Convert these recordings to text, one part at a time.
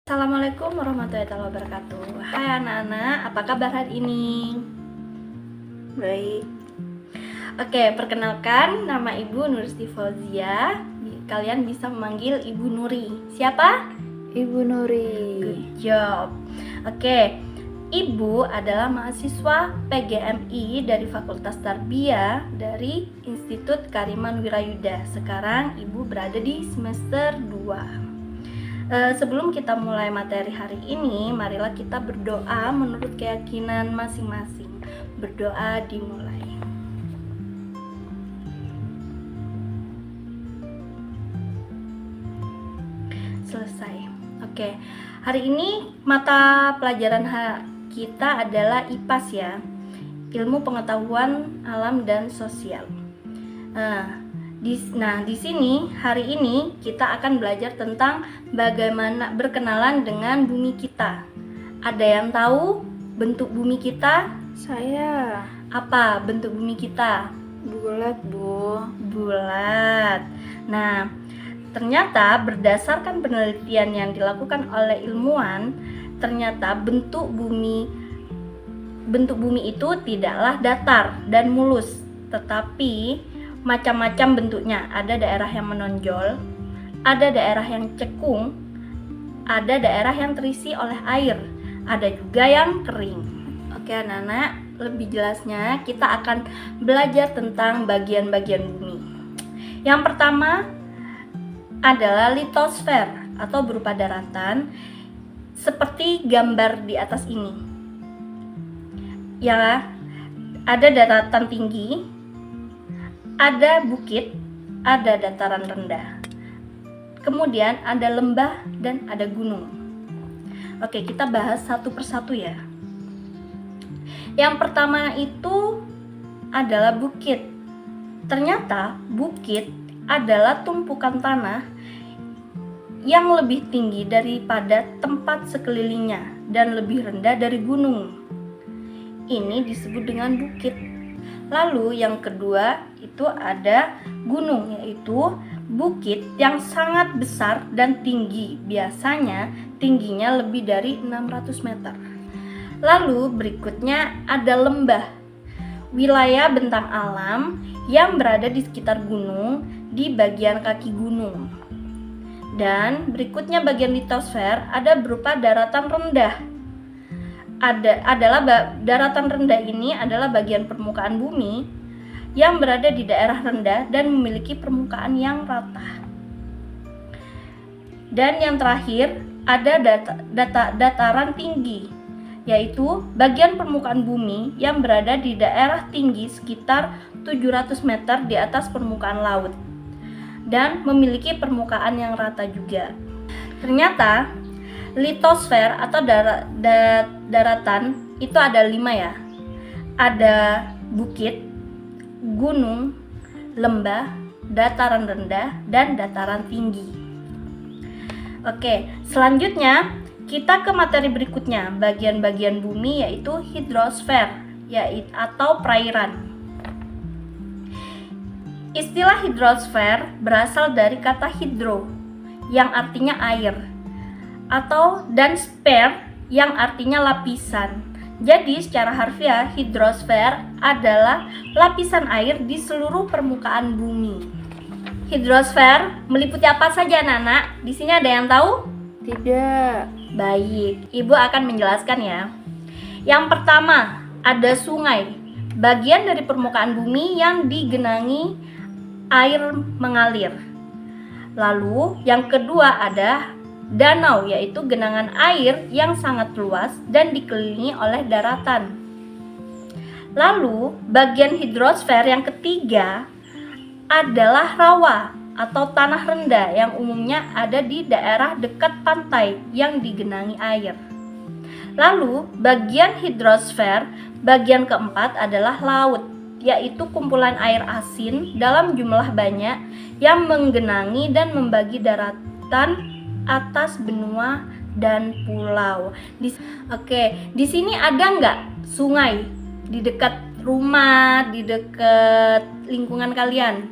Assalamualaikum warahmatullahi wabarakatuh. Hai anak-anak, apa kabar hari ini? Baik. Oke, perkenalkan, nama Ibu Nuristi Fauzia. Kalian bisa memanggil Ibu Nuri. Siapa? Ibu Nuri. Good job. Oke, Ibu adalah mahasiswa PGMI dari Fakultas Tarbiyah dari Institut Kariman Wirayuda. Sekarang Ibu berada di semester 2. Sebelum kita mulai materi hari ini, marilah kita berdoa menurut keyakinan masing-masing. Berdoa dimulai. Selesai. Oke, hari ini mata pelajaran kita adalah IPAS ya, Ilmu Pengetahuan Alam dan Sosial. Di sini hari ini kita akan belajar tentang bagaimana berkenalan dengan bumi kita. Ada yang tahu bentuk bumi kita? Saya Apa bentuk bumi kita? bulat, Bu. Bulat. Nah, ternyata berdasarkan penelitian yang dilakukan oleh ilmuwan, ternyata bentuk bumi itu tidaklah datar dan mulus, tetapi macam-macam bentuknya. Ada daerah yang menonjol, ada daerah yang cekung, ada daerah yang terisi oleh air, ada juga yang kering. Oke anak-anak, lebih jelasnya kita akan belajar tentang bagian-bagian bumi. Yang pertama adalah litosfer atau berupa daratan seperti gambar di atas ini. Ya, ada daratan tinggi, ada bukit, ada dataran rendah. Kemudian ada lembah dan ada gunung. Oke, kita bahas satu persatu ya. Yang pertama itu adalah bukit. Ternyata bukit adalah tumpukan tanah yang lebih tinggi daripada tempat sekelilingnya dan lebih rendah dari gunung. Ini disebut dengan bukit. Lalu yang kedua itu ada gunung, yaitu bukit yang sangat besar dan tinggi. Biasanya tingginya lebih dari 600 meter. Lalu berikutnya ada lembah, wilayah bentang alam yang berada di sekitar gunung di bagian kaki gunung. Dan berikutnya bagian litosfer ada berupa daratan rendah. Daratan rendah ini adalah bagian permukaan bumi yang berada di daerah rendah dan memiliki permukaan yang rata. Dan yang terakhir ada dataran tinggi, yaitu bagian permukaan bumi yang berada di daerah tinggi sekitar 700 meter di atas permukaan laut dan memiliki permukaan yang rata juga. Ternyata litosfer atau daratan itu ada 5 ya. Ada bukit, gunung, lembah, dataran rendah, dan dataran tinggi. Oke, selanjutnya kita ke materi berikutnya, bagian-bagian bumi yaitu hidrosfer atau perairan. Istilah hidrosfer berasal dari kata hidro yang artinya air, dan sphere yang artinya lapisan. Jadi secara harfiah hidrosfer adalah lapisan air di seluruh permukaan bumi. Hidrosfer meliputi apa saja anak-anak? Di sini ada yang tahu? Tidak. Baik, Ibu akan menjelaskan ya. Yang pertama ada sungai, bagian dari permukaan bumi yang digenangi air mengalir. Lalu yang kedua ada danau, yaitu genangan air yang sangat luas dan dikelilingi oleh daratan. Lalu bagian hidrosfer yang ketiga adalah rawa atau tanah rendah yang umumnya ada di daerah dekat pantai yang digenangi air. Lalu bagian hidrosfer bagian keempat adalah laut, yaitu kumpulan air asin dalam jumlah banyak yang menggenangi dan membagi daratan atas benua dan pulau. Di sini ada nggak sungai di dekat rumah, di dekat lingkungan kalian?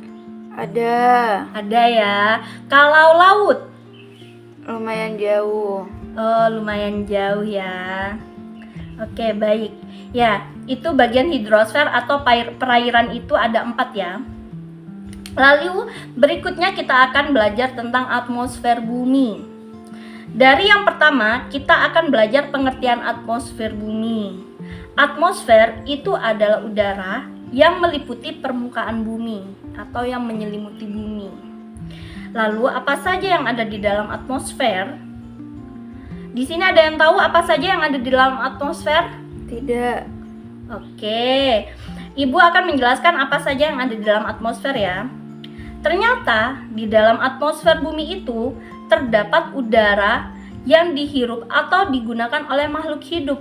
Ada. Ada ya. Kalau laut? Lumayan jauh. Oh, lumayan jauh ya. Oke, baik. Ya, itu bagian hidrosfer atau perairan itu ada 4 ya. Lalu berikutnya kita akan belajar tentang atmosfer bumi. Dari yang pertama, kita akan belajar pengertian atmosfer bumi. Atmosfer itu adalah udara yang meliputi permukaan bumi atau yang menyelimuti bumi. Lalu apa saja yang ada di dalam atmosfer? Di sini ada yang tahu apa saja yang ada di dalam atmosfer? Tidak. Oke, Ibu akan menjelaskan apa saja yang ada di dalam atmosfer ya. Ternyata di dalam atmosfer bumi itu terdapat udara yang dihirup atau digunakan oleh makhluk hidup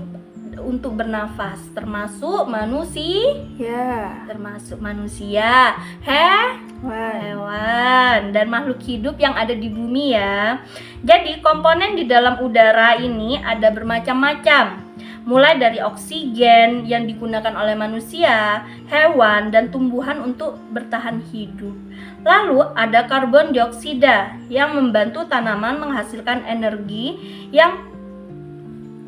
untuk bernafas, termasuk manusia, hewan, dan makhluk hidup yang ada di bumi ya. Jadi komponen di dalam udara ini ada bermacam-macam. Mulai dari oksigen yang digunakan oleh manusia, hewan, dan tumbuhan untuk bertahan hidup. Lalu ada karbon dioksida yang membantu tanaman menghasilkan energi yang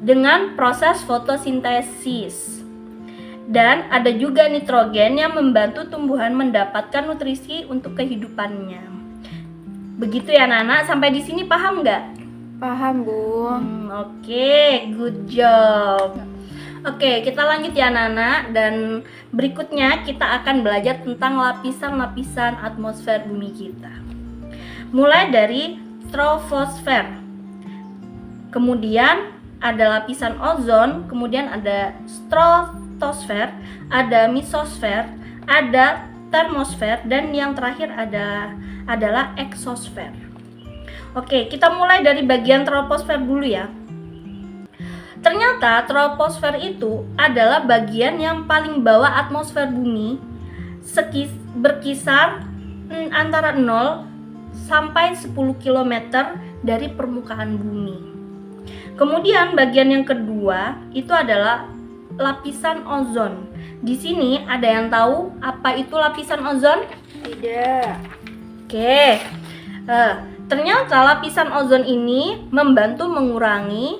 dengan proses fotosintesis. Dan ada juga nitrogen yang membantu tumbuhan mendapatkan nutrisi untuk kehidupannya. Begitu ya Nana, sampai di sini paham nggak? Paham, Bu. Oke, good job. Oke, kita lanjut ya Nana, dan berikutnya kita akan belajar tentang lapisan-lapisan atmosfer bumi kita. Mulai dari troposfer. Kemudian ada lapisan ozon, kemudian ada stratosfer, ada mesosfer, ada termosfer, dan yang terakhir adalah eksosfer. Oke, kita mulai dari bagian troposfer dulu ya. Ternyata troposfer itu adalah bagian yang paling bawah atmosfer bumi, berkisar antara 0 sampai 10 km dari permukaan bumi. Kemudian bagian yang kedua itu adalah lapisan ozon. Di sini ada yang tahu apa itu lapisan ozon? Tidak. Oke. Ternyata lapisan ozon ini membantu mengurangi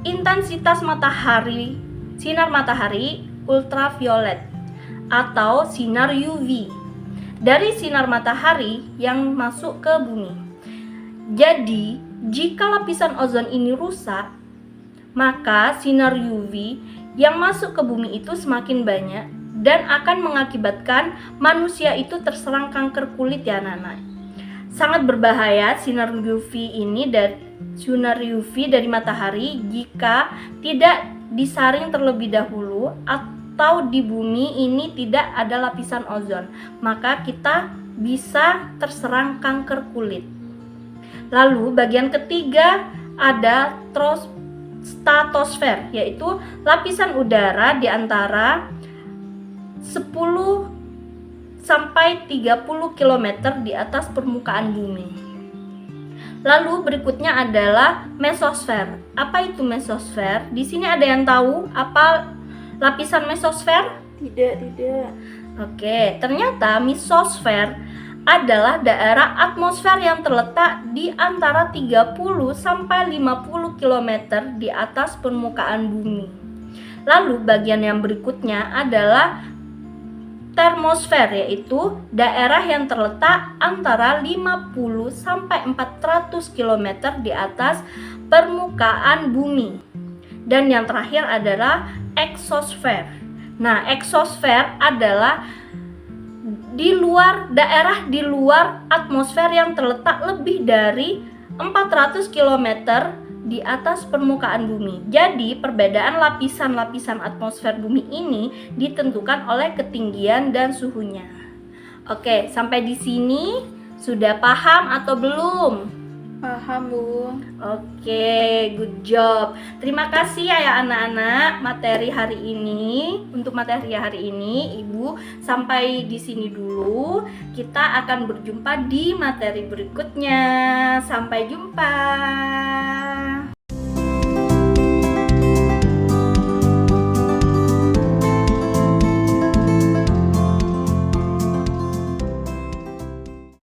intensitas sinar matahari ultraviolet atau sinar UV dari sinar matahari yang masuk ke bumi. Jadi, jika lapisan ozon ini rusak, maka sinar UV yang masuk ke bumi itu semakin banyak dan akan mengakibatkan manusia itu terserang kanker kulit ya Nana. Sangat berbahaya sinar UV dari matahari jika tidak disaring terlebih dahulu atau di bumi ini tidak ada lapisan ozon, maka kita bisa terserang kanker kulit. Lalu bagian ketiga ada stratosfer, yaitu lapisan udara di antara 10 sampai 30 km di atas permukaan bumi. Lalu berikutnya adalah mesosfer. Apa itu mesosfer? Di sini ada yang tahu apa lapisan mesosfer? Tidak. Oke, ternyata mesosfer adalah daerah atmosfer yang terletak di antara 30 sampai 50 km di atas permukaan bumi. Lalu bagian yang berikutnya adalah termosfer, yaitu daerah yang terletak antara 50 sampai 400 km di atas permukaan bumi. Dan yang terakhir adalah eksosfer. Nah, eksosfer adalah daerah di luar atmosfer yang terletak lebih dari 400 km di atas permukaan bumi. Jadi, perbedaan lapisan-lapisan atmosfer bumi ini ditentukan oleh ketinggian dan suhunya. Oke, sampai di sini sudah paham atau belum? Paham, Bu. Oke, good job. Terima kasih ya anak-anak untuk materi hari ini Ibu sampai di sini dulu. Kita akan berjumpa di materi berikutnya. Sampai jumpa.